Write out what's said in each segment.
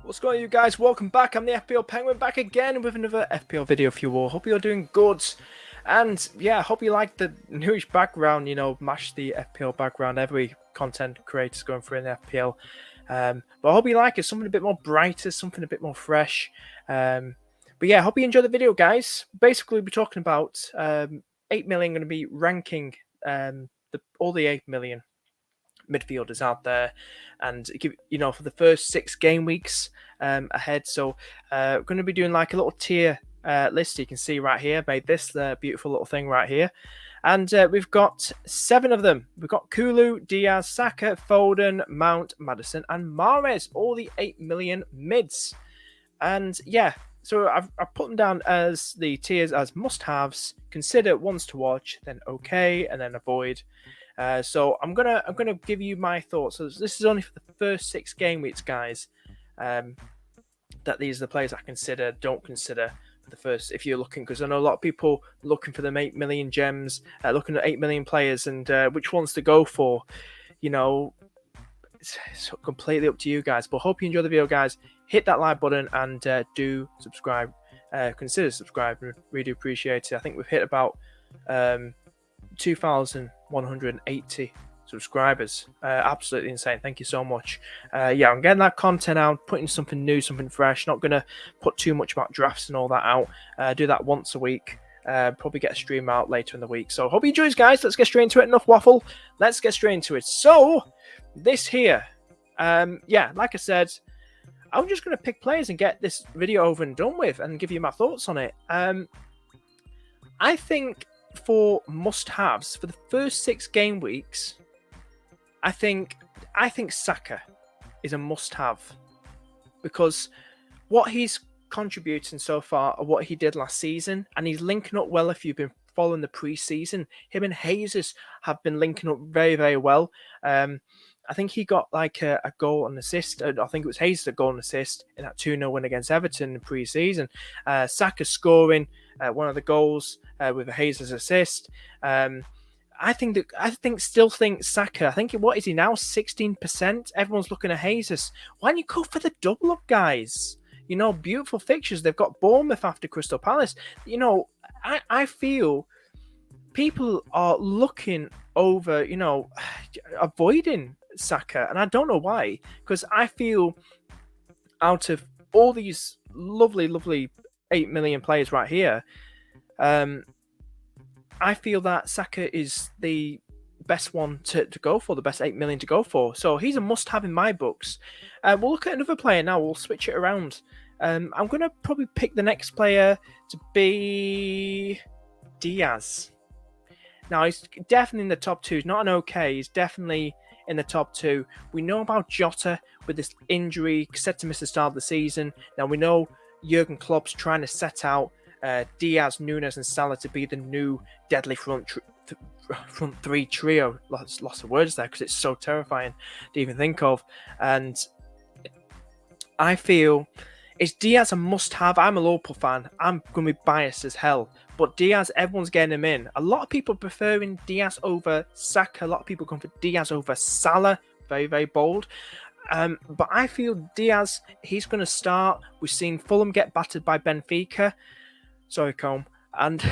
What's going on, you guys? Welcome back. I'm the FPL Penguin, back again with another FPL video for you all. Hope you're doing good. And yeah, hope you like the newish background, mash the FPL background. Every content creator's going through in the FPL. But I hope you like it. Something a bit more brighter, something a bit more fresh. But yeah, hope you enjoy the video, guys. Basically, we'll be talking about 8 million, going to be ranking all the 8 million midfielders out there, and give for the first 6 game weeks ahead. So we're going to be doing like a little tier list. You can see right here, made this beautiful little thing right here, and we've got 7 of them. We've got Kulu, Diaz, Saka, Foden, Mount, Maddison, and Mahrez, all the 8 million mids. And yeah, so I've put them down as the tiers as must-haves, consider, ones to watch, then okay, and then avoid. So I'm gonna give you my thoughts. So this is only for the first 6 game weeks, guys. That these are the players I consider, don't consider for the first. If you're looking, because I know a lot of people looking for them 8 million gems, looking at 8 million players, and which ones to go for. It's completely up to you guys. But hope you enjoy the video, guys. Hit that like button and do subscribe. Consider subscribing. Really do appreciate it. I think we've hit about 2,180 subscribers. Absolutely insane. Thank you so much. Yeah, I'm getting that content out, putting something new, something fresh. Not going to put too much about drafts and all that out. Do that once a week. Probably get a stream out later in the week. So hope you enjoy, guys. Let's get straight into it. Enough waffle. Let's get straight into it. So this here, yeah, like I said, I'm just going to pick players and get this video over and done with and give you my thoughts on it. I think for must-haves for the first 6 game weeks, I think Saka is a must-have, because what he's contributing so far are what he did last season, and he's linking up well. If you've been following the pre-season, him and Jesus have been linking up very, very well. I think he got like a goal and assist. I think it was Hayes a goal and assist in that 2-0 win against Everton in the pre-season. Saka scoring one of the goals with a Hayes assist. Still think Saka. I think, what is he now? 16%. Everyone's looking at Jesus. Why don't you go for the double up, guys? Beautiful fixtures. They've got Bournemouth after Crystal Palace. I feel people are looking over, avoiding Saka, and I don't know why, because I feel out of all these lovely 8 million players right here, I feel that Saka is the best one to go for, the best 8 million to go for. So he's a must-have in my books. We'll look at another player now. We'll switch it around. I'm going to probably pick the next player to be Diaz. Now, he's definitely in the top 2. He's not an okay. He's definitely in the top 2. We know about Jota with this injury, set to miss the start of the season. Now, we know Jurgen Klopp's trying to set out Diaz, Nunes, and Salah to be the new deadly front 3 trio. Lots of words there because it's so terrifying to even think of. And I feel, is Diaz a must-have? I'm a Liverpool fan. I'm going to be biased as hell. But Diaz, everyone's getting him in. A lot of people preferring Diaz over Saka. A lot of people going for Diaz over Salah. Very, very bold. But I feel Diaz, he's going to start. We've seen Fulham get battered by Benfica. Sorry, Combe. And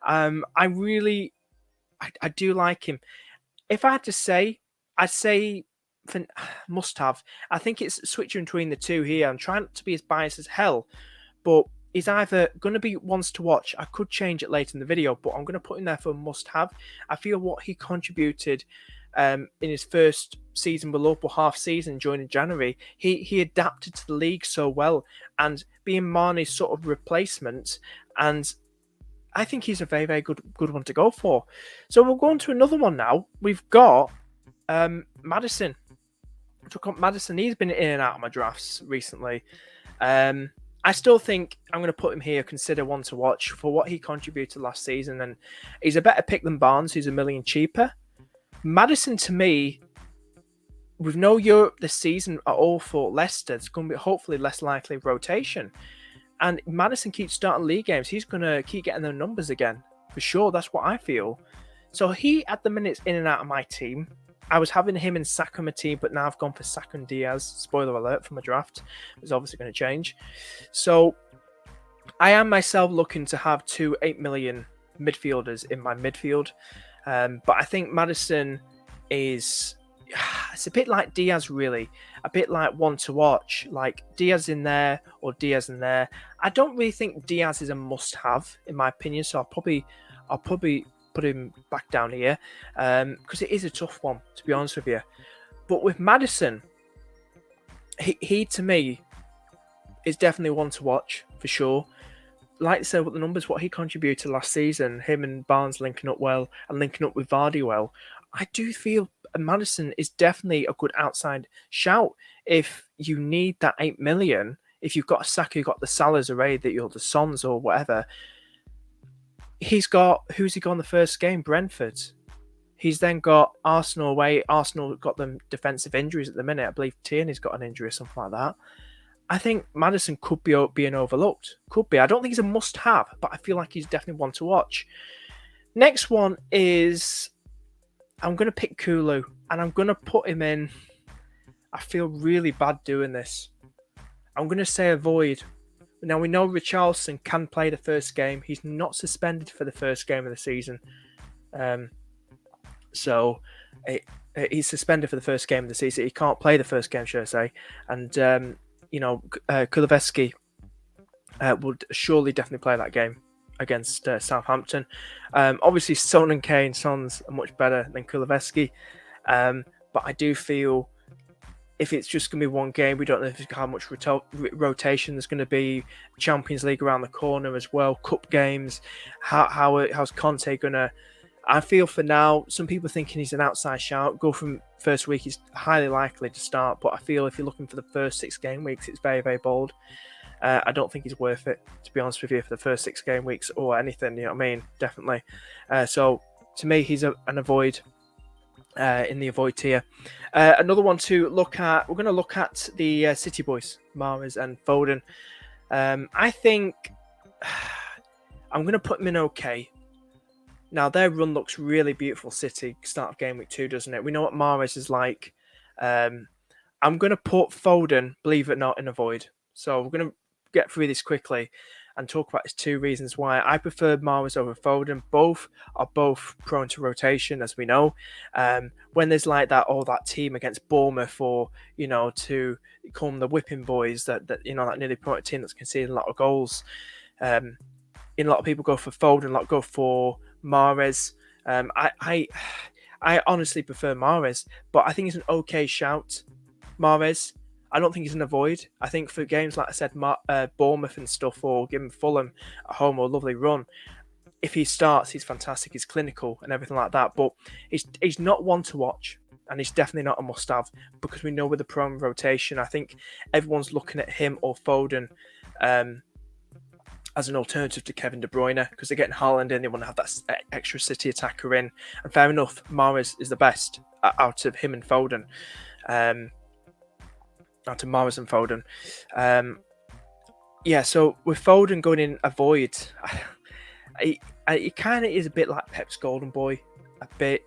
I do like him. If I had to say, I'd say for must-have. I think it's switching between the two here. I'm trying not to be as biased as hell, but he's either going to be ones to watch. I could change it later in the video, but I'm going to put him there for a must-have. I feel what he contributed in his first season with Liverpool, half season joining January, he adapted to the league so well, and being Mane's sort of replacement, and I think he's a very, very good one to go for. So we'll go on to another one now. We've got Maddison. Maddison, he's been in and out of my drafts recently. I still think I'm going to put him here, consider one to watch for what he contributed last season, and he's a better pick than Barnes, who's $1 million cheaper. Maddison, to me, with no Europe this season at all for Leicester, it's going to be hopefully less likely rotation. And Maddison keeps starting league games. He's going to keep getting the numbers again. For sure, that's what I feel. So he, at the minute, is in and out of my team. I was having him in Saka on my team, but now I've gone for Saka and Diaz. Spoiler alert for my draft. It's obviously going to change. So I am myself looking to have 2 8 million midfielders in my midfield. But I think Maddison is... It's a bit like Diaz, really. A bit like one to watch. Like Diaz in there or Diaz in there. I don't really think Diaz is a must-have, in my opinion. So I'll probably put him back down here because it is a tough one, to be honest with you. But with Maddison, he to me is definitely one to watch for sure. Like I said, with the numbers, what he contributed last season, him and Barnes linking up well and linking up with Vardy well, I do feel Maddison is definitely a good outside shout if you need that 8 million. If you've got a Saka, you've got the Salahs array, that you're the Sons or whatever. He's got, who's he got in the first game? Brentford. He's then got Arsenal away. Arsenal got them defensive injuries at the minute. I believe Tierney's got an injury or something like that. I think Maddison could be being overlooked. Could be. I don't think he's a must-have, but I feel like he's definitely one to watch. Next one is... I'm going to pick Kulu, and I'm going to put him in... I feel really bad doing this. I'm going to say avoid. Now, we know Richarlison can play the first game. He's not suspended for the first game of the season. So he's suspended for the first game of the season. He can't play the first game, should I say. And, Kulusevski would surely definitely play that game against Southampton. Obviously, Son and Kane, Son's are much better than Kulusevski. But I do feel if it's just going to be one game, we don't know how much rotation there's going to be. Champions League around the corner as well, cup games. How's Conte going to... I feel for now, some people thinking he's an outside shout. Go from first week, he's highly likely to start. But I feel if you're looking for the first 6 game weeks, it's very, very bold. I don't think he's worth it, to be honest with you, for the first 6 game weeks or anything. You know what I mean? Definitely. So to me, he's an avoid in the avoid tier. Another one to look at. We're going to look at the City boys, Mahrez and Foden. I think I'm going to put them in okay. Now, their run looks really beautiful, City, start of game week 2, doesn't it? We know what Mahrez is like. I'm going to put Foden, believe it or not, in avoid. So we're going to get through this quickly and talk about his 2 reasons why I prefer Mahrez over Foden. Both are prone to rotation, as we know. When there's like that team against Bournemouth, or, to call them the whipping boys, that nearly promoted team that's conceding a lot of goals. A lot of people go for Foden, a lot go for Mahrez. I honestly prefer Mahrez, but I think he's an okay shout. Mahrez, I don't think he's an avoid. I think for games like I said, Bournemouth and stuff, or giving Fulham at home or a lovely run, if he starts, he's fantastic. He's clinical and everything like that. But he's not one to watch, and he's definitely not a must-have, because we know with the prone rotation, I think everyone's looking at him or Foden as an alternative to Kevin De Bruyne, because they're getting Haaland in, they want to have that extra City attacker in. And fair enough, Mahrez is the best out of him and Foden. Out of Mahrez and Foden. So with Foden going in avoid, he kind of is a bit like Pep's golden boy, a bit.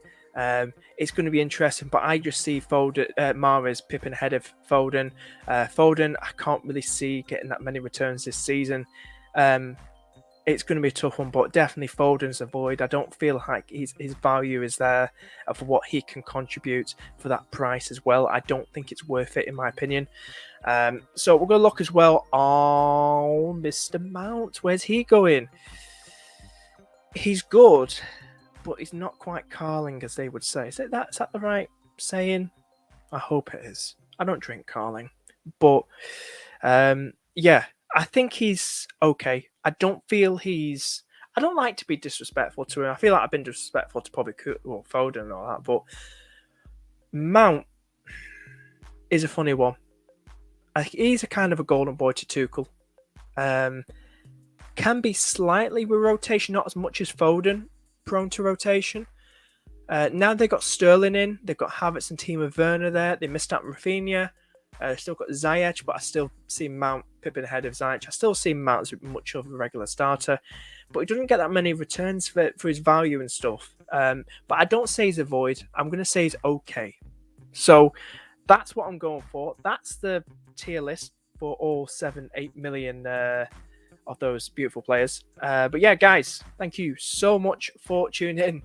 It's going to be interesting, but I just see Mahrez pipping ahead of Foden. Foden, I can't really see getting that many returns this season. It's going to be a tough one, but definitely Foden's avoid. I don't feel like his value is there for what he can contribute for that price as well. I don't think it's worth it, in my opinion. So we're going to look as well on Mr. Mount. Where's he going? He's good, but he's not quite Carling, as they would say. Is that the right saying? I hope it is. I don't drink Carling, but I think he's okay. I don't feel I don't like to be disrespectful to him. I feel like I've been disrespectful to probably Foden and all that, but Mount is a funny one. He's a kind of a golden boy to Tuchel. Can be slightly with rotation, not as much as Foden, prone to rotation. Now they've got Sterling in, they've got Havertz and Timo Werner there. They missed out Rafinha. Still got Ziyech, but I still see Mount pipping ahead of Ziyech. I still see Mount as much of a regular starter, but he doesn't get that many returns for his value and stuff. But I don't say he's a void. I'm going to say he's okay. So that's what I'm going for. That's the tier list for all 7-8 million of those beautiful players. But yeah, guys, thank you so much for tuning in.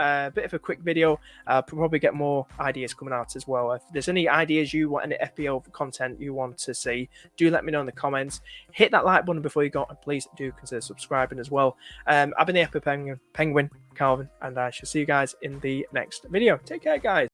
A bit of a quick video. Probably get more ideas coming out as well. If there's any ideas you want, any FPL content you want to see, do let me know in the comments. Hit that like button before you go, and please do consider subscribing as well. I've been the FPL Penguin, Calvin, and I shall see you guys in the next video. Take care, guys.